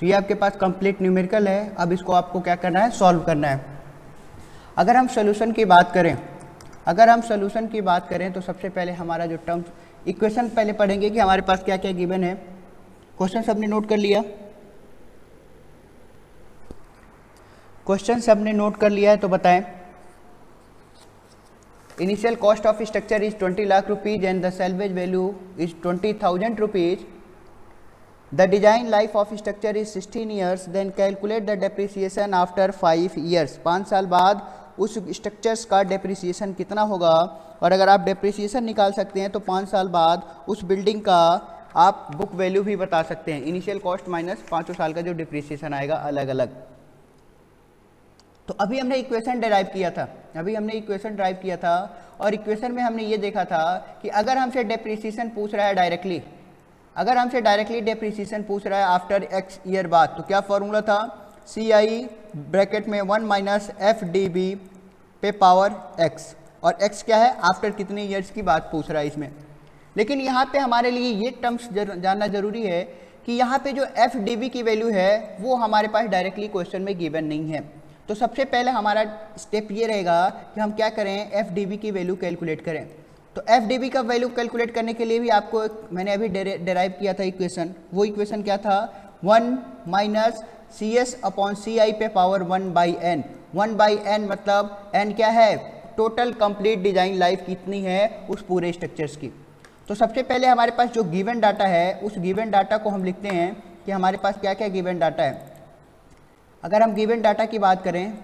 तो ये आपके पास कंप्लीट न्यूमेरिकल है। अब इसको आपको क्या करना है, सॉल्व करना है। अगर हम सोल्यूशन की बात करें तो सबसे पहले हमारा जो टर्म इक्वेशन पहले पढ़ेंगे कि हमारे पास क्या क्या गिवन है। क्वेश्चन सबने नोट कर लिया? क्वेश्चन सबने नोट कर लिया है तो बताएं। Initial cost of structure is 20 lakh rupees and the salvage value is 20,000 rupees. The design life of structure is 16 years. Then calculate the depreciation after 5 years. 5 साल बाद उस स्ट्रक्चर्स का डेप्रिसिएशन कितना होगा। और अगर आप डेप्रिसिएशन निकाल सकते हैं तो 5 साल बाद उस बिल्डिंग का आप बुक वैल्यू भी बता सकते हैं। इनिशियल कॉस्ट माइनस 5 साल का जो डिप्रिसिएशन आएगा अलग अलग। तो अभी हमने इक्वेशन डिराइव किया था और इक्वेशन में हमने ये देखा था कि अगर हमसे डेप्रिसिएशन पूछ रहा है डायरेक्टली डेप्रिसिएशन पूछ रहा है आफ्टर एक्स ईयर बाद, तो क्या फॉर्मूला था, CI ब्रैकेट में 1 माइनस FDB पे पावर x, और x क्या है, आफ्टर कितने ईयर्स की बात पूछ रहा है इसमें। लेकिन यहाँ पे हमारे लिए ये टर्म्स जानना जरूरी है कि यहाँ पे जो FDB की वैल्यू है वो हमारे पास डायरेक्टली क्वेश्चन में गिवन नहीं है। तो सबसे पहले हमारा स्टेप ये रहेगा कि हम क्या करें, FDB की वैल्यू कैलकुलेट करें। तो FDB का वैल्यू कैलकुलेट करने के लिए भी आपको मैंने अभी डेराइव किया था इक्वेशन। वो इक्वेशन क्या था, 1 माइनस CS अपॉन CI पे पावर 1/n। 1/n मतलब n क्या है, टोटल कंप्लीट डिजाइन लाइफ कितनी है उस पूरे स्ट्रक्चर्स की। तो सबसे पहले हमारे पास जो गिवन डाटा है उस गिवन डाटा को हम लिखते हैं कि हमारे पास क्या क्या गिवन डाटा है। अगर हम गिवन डाटा की बात करें,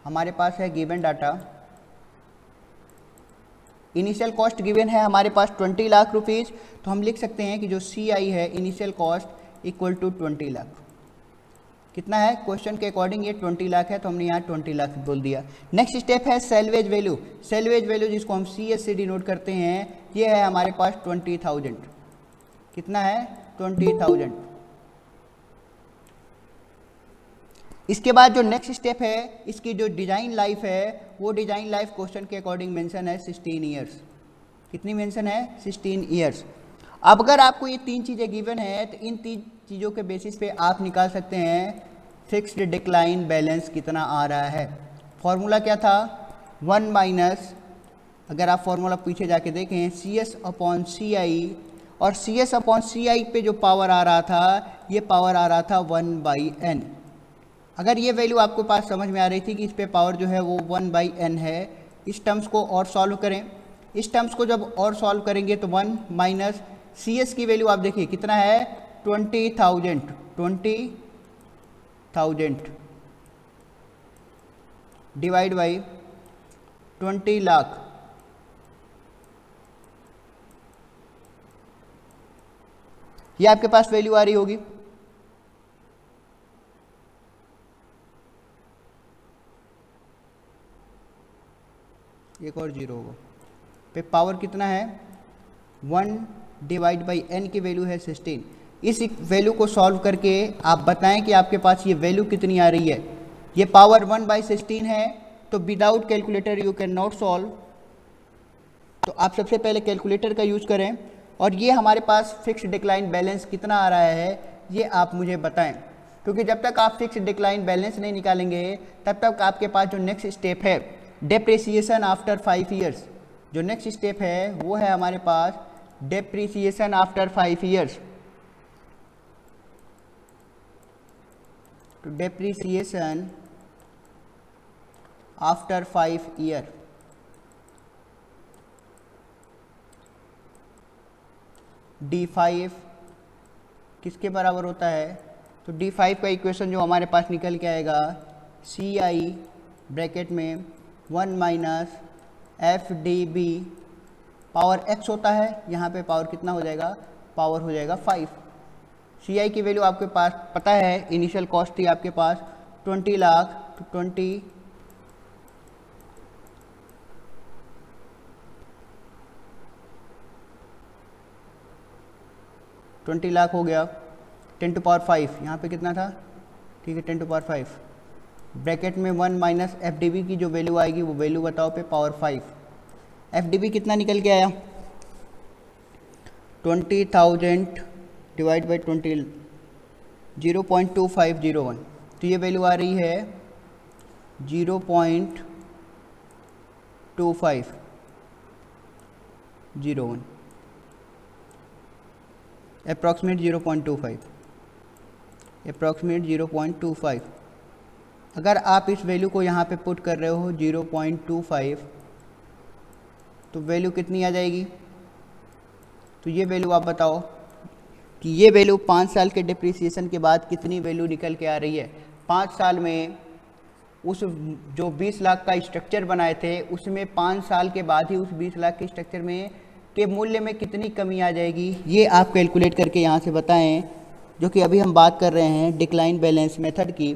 हमारे पास है given data, initial cost given है हमारे पास 20 लाख रुपीज़। तो हम लिख सकते हैं कि जो CI है initial cost equal to 20 lakh. कितना है, क्वेश्चन के अकॉर्डिंग ये 20 लाख है तो हमने यहाँ 20 लाख बोल दिया। नेक्स्ट स्टेप है सैल्वेज वैल्यू जिसको हम CS से डिनोट करते हैं, ये है हमारे पास 20,000। कितना है, 20,000। इसके बाद जो नेक्स्ट स्टेप है, इसकी जो डिजाइन लाइफ है वो डिजाइन लाइफ क्वेश्चन के अकॉर्डिंग मेंशन है 16 ईयर्स। कितनी मेंशन है, 16 ईयर्स। अब अगर आपको ये 3 चीज़ें गिवन है तो इन 3 चीज़ों के बेसिस पे आप निकाल सकते हैं फिक्स्ड डिक्लाइन बैलेंस कितना आ रहा है। फॉर्मूला क्या था, 1 माइनस, अगर आप फॉर्मूला पीछे जाके देखें, CS अपॉन CI, और CS अपॉन CI पे जो पावर आ रहा था ये पावर आ रहा था 1/n। अगर ये वैल्यू आपको पास समझ में आ रही थी कि इस पे पावर जो है वो 1/n है, इस टर्म्स को और सॉल्व करें। इस टर्म्स को जब और सॉल्व करेंगे तो 1 माइनस CS की वैल्यू आप देखिए कितना है, 20,000 डिवाइड बाई 20 लाख, ये आपके पास वैल्यू आ रही होगी। एक और जीरो होगा पे पावर कितना है, 1 डिवाइड बाई n की वैल्यू है 16। इस वैल्यू को सॉल्व करके आप बताएं कि आपके पास ये वैल्यू कितनी आ रही है। ये पावर 1/16 है तो without calculator you can not solve. तो आप सबसे पहले कैलकुलेटर का यूज करें और ये हमारे पास फिक्स्ड डिक्लाइन बैलेंस कितना आ रहा है ये आप मुझे बताएं, क्योंकि जब तक आप फिक्स्ड डिक्लाइन बैलेंस नहीं निकालेंगे तब तक आपके पास जो नेक्स्ट स्टेप है डेप्रिसिएशन आफ्टर 5 ईयर्स, जो नेक्स्ट स्टेप है वो है हमारे पास डेप्रिसिएशन आफ्टर 5 ईयर्स। तो डेप्रिसिएशन आफ्टर 5 ईयर, D5 किसके बराबर होता है, तो D5 का इक्वेशन जो हमारे पास निकल के आएगा, CI ब्रैकेट में 1 माइनस FDB पावर x होता है, यहाँ पे पावर कितना हो जाएगा, पावर हो जाएगा 5। CI की वैल्यू आपके पास पता है, इनिशियल कॉस्ट थी आपके पास 20 लाख, तो 20 लाख हो गया, 10 टू पावर 5, यहाँ पे कितना था, ठीक है 10 टू पावर 5 ब्रैकेट में 1 माइनस FDB की जो वैल्यू आएगी वो वैल्यू बताओ पे पावर 5। FDB कितना निकल के आया, 20,000 डिवाइड बाई 20 0.2501, तो ये वैल्यू आ रही है 0.2501, अप्रॉक्सीमेट 0.25। अगर आप इस वैल्यू को यहाँ पे पुट कर रहे हो 0.25, तो वैल्यू कितनी आ जाएगी? तो ये वैल्यू आप बताओ कि ये वैल्यू 5 साल के डिप्रिसिएशन के बाद कितनी वैल्यू निकल के आ रही है। 5 साल में उस जो 20 लाख का स्ट्रक्चर बनाए थे उसमें 5 साल के बाद ही उस 20 लाख के स्ट्रक्चर में के मूल्य में कितनी कमी आ जाएगी, ये आप कैलकुलेट करके यहाँ से बताएं, जो कि अभी हम बात कर रहे हैं डिक्लाइन बैलेंस मेथड की।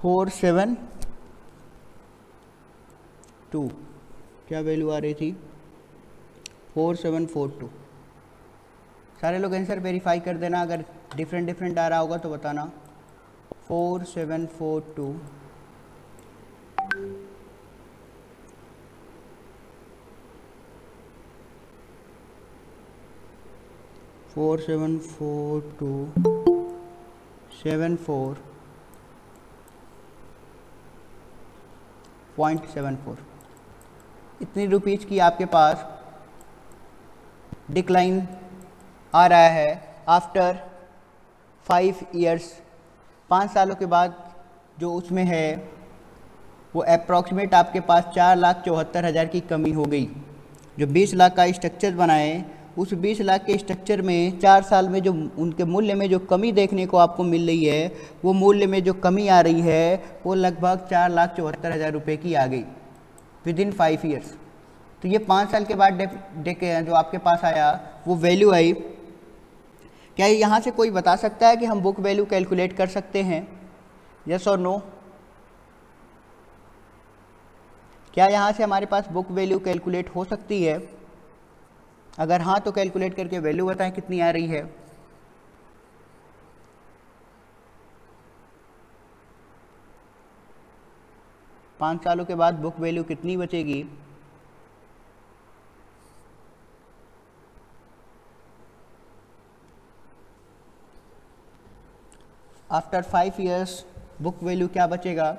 फोर सेवन टू क्या वैल्यू आ रही थी? 4742। सारे लोग आंसर वेरीफाई कर देना, अगर डिफरेंट आ रहा होगा तो बताना। 4742 74.74 इतनी रुपीज़ की आपके पास डिक्लाइन आ रहा है आफ्टर 5 ईयर्स। 5 सालों के बाद जो उसमें है वो अप्रॉक्सीमेट आपके पास 4,74,000 की कमी हो गई। जो 20 लाख का स्ट्रक्चर बनाए उस 20 लाख के स्ट्रक्चर में 4 साल में जो उनके मूल्य में जो कमी देखने को आपको मिल रही है, वो मूल्य में जो कमी आ रही है वो लगभग 4,74,000 रुपये की आ गई विद इन 5 ईयर्स। तो ये 5 साल के बाद जो आपके पास आया वो वैल्यू आई। क्या यहाँ से कोई बता सकता है कि हम बुक वैल्यू कैलकुलेट कर सकते हैं? यस और नो? क्या यहाँ से हमारे पास बुक वैल्यू कैलकुलेट हो सकती है? अगर हाँ तो कैलकुलेट करके वैल्यू बताएं कितनी आ रही है। पाँच सालों के बाद बुक वैल्यू कितनी बचेगी? आफ्टर 5 ईयर्स बुक वैल्यू क्या बचेगा?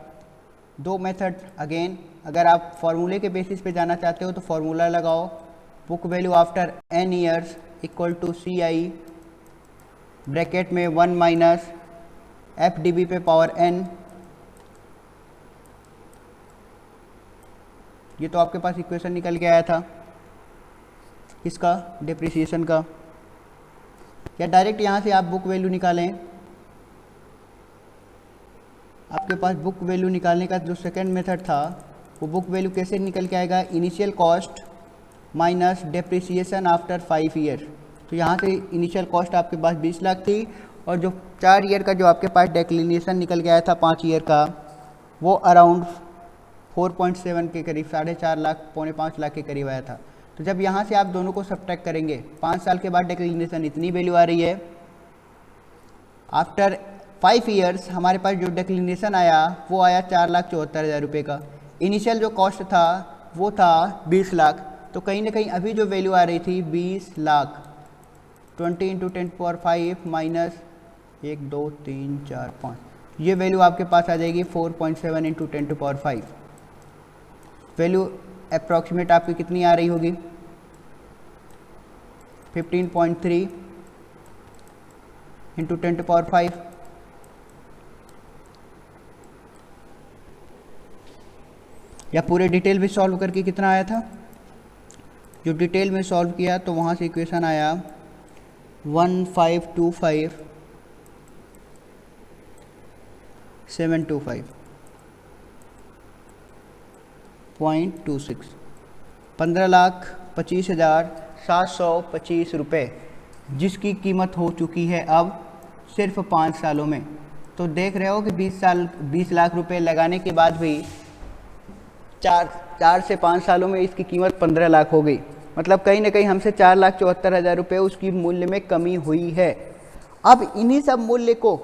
दो मेथड अगेन, अगर आप फॉर्मूले के बेसिस पे जाना चाहते हो तो फॉर्मूला लगाओ। Book value after n years equal to CI bracket में 1 माइनस FDB पे पावर n। ये तो आपके पास इक्वेशन निकल के आया था इसका डिप्रिसिएशन का। या डायरेक्ट यहाँ से आप बुक वैल्यू निकालें। आपके पास बुक वैल्यू निकालने का जो सेकंड मेथड था वो बुक वैल्यू कैसे निकल के आएगा? Initial cost minus depreciation after 5 year. तो यहाँ से इनिशियल कॉस्ट आपके पास 20 लाख थी और जो 4 ईयर का जो आपके पास डिक्लिनेशन निकल के आया था 5 ईयर का, वो अराउंड 4.7 के करीब, 4.5 लाख, 4.5 लाख के करीब आया था। तो जब यहाँ से आप दोनों को सब्ट्रैक्ट करेंगे, 5 साल के बाद डिक्लिनेशन इतनी वैल्यू आ रही है। आफ्टर 5 ईयर्स हमारे पास जो डिक्लिनेशन आया वो आया 4,74,000 रुपये का। इनिशियल जो कॉस्ट था वो था 20 लाख। तो कहीं ना कहीं अभी जो वैल्यू आ रही थी 20 लाख, 20 इंटू 10⁵ माइनस 1 2 3 4 5, ये वैल्यू आपके पास आ जाएगी 4.7 इंटू 10⁵। वैल्यू अप्रॉक्सीमेट आपकी कितनी आ रही होगी? 15.3 इंटू 10⁵। या पूरे डिटेल में सॉल्व करके कितना आया था? जो डिटेल में सॉल्व किया तो वहाँ से इक्वेशन आया 15,25,725.26 15,25,725 रुपये, जिसकी कीमत हो चुकी है अब सिर्फ 5 सालों में। तो देख रहे हो कि 20 लाख रुपए लगाने के बाद भी 4 से 5 सालों में इसकी कीमत 15 लाख हो गई। मतलब कहीं ना कहीं हमसे 4,74,000 रुपये उसकी मूल्य में कमी हुई है। अब इन्हीं सब मूल्य को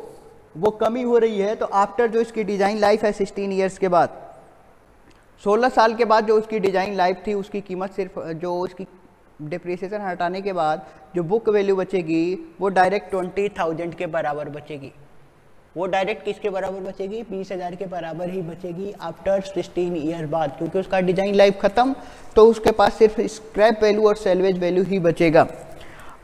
वो कमी हो रही है, तो आफ्टर जो इसकी डिज़ाइन लाइफ है 16 ईयर्स के बाद, 16 साल के बाद जो उसकी डिजाइन लाइफ थी उसकी कीमत सिर्फ जो उसकी डिप्रिसिएशन हटाने के बाद जो बुक वैल्यू बचेगी वो डायरेक्ट 20,000 के बराबर बचेगी। वो डायरेक्ट किसके बराबर बचेगी? 20,000 के बराबर ही बचेगी आफ्टर 16 ईयर बाद, क्योंकि उसका डिजाइन लाइफ खत्म, तो उसके पास सिर्फ स्क्रैप वैल्यू और सेल्वेज वैल्यू ही बचेगा।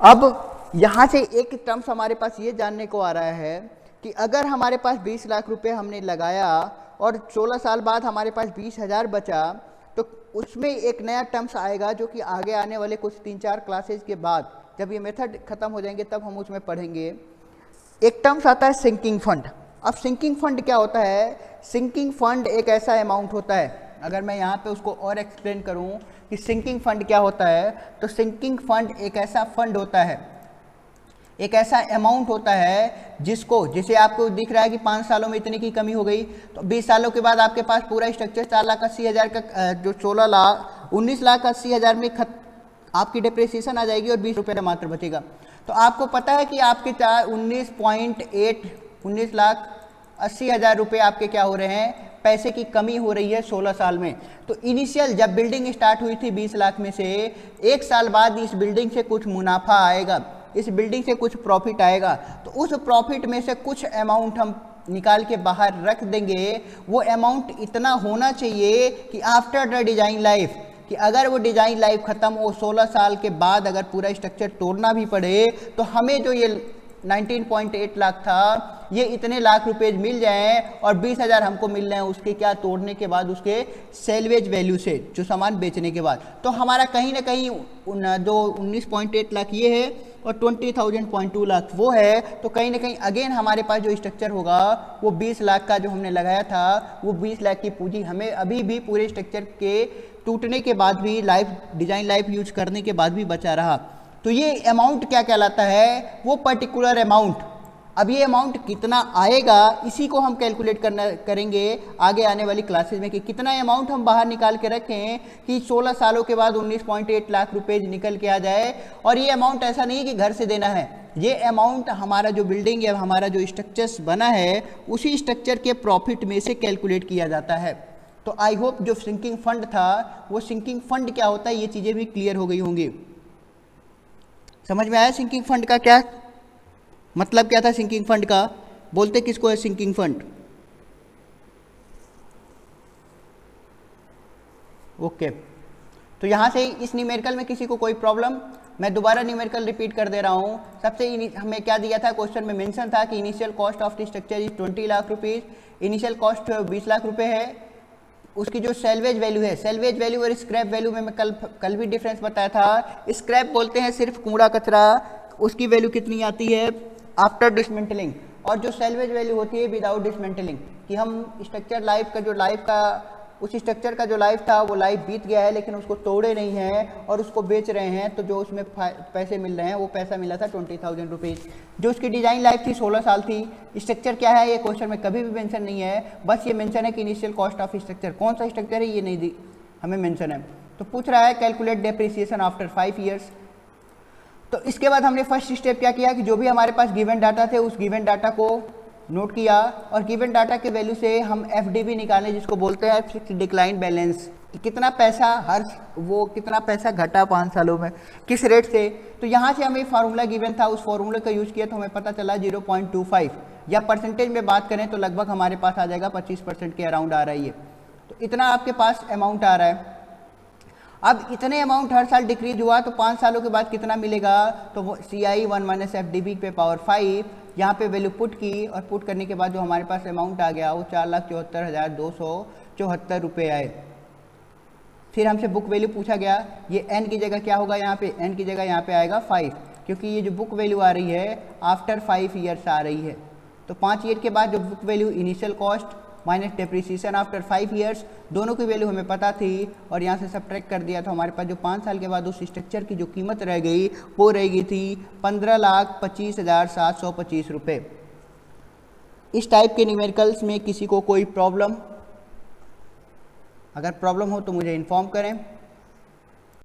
अब यहाँ से एक टर्म्स हमारे पास ये जानने को आ रहा है कि अगर हमारे पास 20 लाख रुपए हमने लगाया और 16 साल बाद हमारे पास 20,000 बचा, तो उसमें एक नया टर्म्स आएगा जो कि आगे आने वाले कुछ 3-4 क्लासेज के बाद जब ये मेथड खत्म हो जाएंगे तब हम उसमें पढ़ेंगे। एक टर्म्स आता है सिंकिंग फंड। अब सिंकिंग फंड क्या होता है? सिंकिंग फंड एक ऐसा अमाउंट होता है, अगर मैं यहाँ पे उसको और एक्सप्लेन करूँ कि सिंकिंग फंड क्या होता है, तो सिंकिंग फंड एक ऐसा फंड होता है, एक ऐसा अमाउंट होता है जिसको, जैसे आपको दिख रहा है कि 5 सालों में इतने की कमी हो गई, तो 20 सालों के बाद आपके पास पूरा स्ट्रक्चर 4,80,000 का जो 19,80,000 में आपकी डिप्रिसिएशन आ जाएगी और 20 रुपये मात्र बचेगा। तो आपको पता है कि आपके 19,80,000 रुपये आपके क्या हो रहे हैं? पैसे की कमी हो रही है 16 साल में। तो इनिशियल जब बिल्डिंग स्टार्ट हुई थी 20 लाख में से, 1 साल बाद इस बिल्डिंग से कुछ मुनाफा आएगा, इस बिल्डिंग से कुछ प्रॉफिट आएगा, तो उस प्रॉफिट में से कुछ अमाउंट हम निकाल के बाहर रख देंगे। वो अमाउंट इतना होना चाहिए कि आफ्टर द डिजाइन लाइफ, कि अगर वो डिजाइन लाइफ खत्म हो 16 साल के बाद अगर पूरा स्ट्रक्चर तोड़ना भी पड़े तो हमें जो ये 19.8 लाख था, ये इतने लाख रुपए मिल जाएं और 20,000 हमको मिल रहे हैं उसके क्या? तोड़ने के बाद उसके सेल्वेज वैल्यू से, जो सामान बेचने के बाद। तो हमारा कहीं ना कहीं जो 19.8 लाख ये है और 20,000.2 लाख वो है, तो कहीं ना कहीं अगेन हमारे पास जो स्ट्रक्चर होगा वो 20 लाख का जो हमने लगाया था, वो 20 लाख की पूंजी हमें अभी भी पूरे स्ट्रक्चर के टूटने के बाद भी, लाइफ डिजाइन लाइफ यूज करने के बाद भी बचा रहा। तो ये अमाउंट क्या कहलाता है? वो पर्टिकुलर अमाउंट। अब ये अमाउंट कितना आएगा इसी को हम कैलकुलेट करेंगे आगे आने वाली क्लासेज में, कि कितना अमाउंट हम बाहर निकाल के रखें कि 16 सालों के बाद 19.8 लाख रुपए निकल के आ जाए। और ये अमाउंट ऐसा नहीं है कि घर से देना है, ये अमाउंट हमारा जो बिल्डिंग या हमारा जो स्ट्रक्चर्स बना है उसी स्ट्रक्चर के प्रॉफिट में से कैलकुलेट किया जाता है। तो आई होप जो सिंकिंग फंड था वो सिंकिंग फंड क्या होता है ये चीज़ें भी क्लियर हो गई होंगी। समझ में आया सिंकिंग फंड का क्या मतलब, क्या था सिंकिंग फंड का? बोलते किसको है सिंकिंग फंड? ओके, तो यहाँ से इस न्यूमेरिकल में किसी को कोई प्रॉब्लम? मैं दोबारा न्यूमेरिकल रिपीट कर दे रहा हूँ। सबसे हमें क्या दिया था? क्वेश्चन में मेंशन था कि initial cost of the structure is 20 lakh rupees, initial cost 20 lakh रुपए है। उसकी जो सेल्वेज वैल्यू है, सेल्वेज वैल्यू और स्क्रैप वैल्यू में मैं कल भी डिफरेंस बताया था। स्क्रैप बोलते हैं सिर्फ कूड़ा कचरा, उसकी वैल्यू कितनी आती है? After dismantling. और जो सेल्वेज वैल्यू होती है विदाउट डिसमेंटलिंग, कि हम स्ट्रक्चर लाइफ का जो लाइफ का उस स्ट्रक्चर का जो लाइफ था वो लाइफ बीत गया है लेकिन उसको तोड़े नहीं हैं और उसको बेच रहे हैं, तो जो उसमें पैसे मिल रहे हैं वो पैसा मिला था 20,000 रुपीज़। जो उसकी डिज़ाइन लाइफ थी 16 साल थी। स्ट्रक्चर क्या है ये क्वेश्चन में कभी भी मेंशन नहीं है, बस ये मेंशन है कि इनिशियल कॉस्ट ऑफ स्ट्रक्चर, कौन सा स्ट्रक्चर है ये नहीं हमें मेंशन है। तो पूछ रहा है कैलकुलेट डेप्रिसिएशन आफ्टर 5 ईयर्स। तो इसके बाद हमने फर्स्ट स्टेप क्या किया कि जो भी हमारे पास गिवन डाटा थे उस गिवन डाटा को नोट किया और गिवन डाटा के वैल्यू से हम एफडीबी निकाले, जिसको बोलते हैं फिक्स्ड डिक्लाइन बैलेंस। कितना पैसा कितना पैसा घटा 5 सालों में, किस रेट से। तो यहाँ से हमें फार्मूला गिवन था, उस फार्मूले का यूज किया तो हमें पता चला 0.25, या परसेंटेज में बात करें तो लगभग हमारे पास आ जाएगा 25% के अराउंड आ रही है। तो इतना आपके पास अमाउंट आ रहा है। अब इतने अमाउंट हर साल डिक्रीज हुआ तो 5 सालों के बाद कितना मिलेगा? तो CI 1 माइनस FDB पे पावर 5, यहाँ पे वैल्यू पुट की और पुट करने के बाद जो हमारे पास अमाउंट आ गया वो 4,74,274 रुपये आए। फिर हमसे बुक वैल्यू पूछा गया, ये n की जगह क्या होगा? यहाँ पे n की जगह यहाँ पे आएगा 5, क्योंकि ये जो बुक वैल्यू आ रही है आफ्टर 5 ईयर्स आ रही है। तो 5 ईयर के बाद जो book value initial cost minus depreciation after 5 years, दोनों की वैल्यू हमें पता थी और यहाँ से सब्ट्रैक्ट कर दिया। तो हमारे पास जो 5 साल के बाद उस स्ट्रक्चर की जो कीमत रह गई वो रह गई थी 15,25,725 रुपये। इस टाइप के न्यूमेरिकल्स में किसी को कोई प्रॉब्लम? अगर प्रॉब्लम हो तो मुझे इन्फॉर्म करें।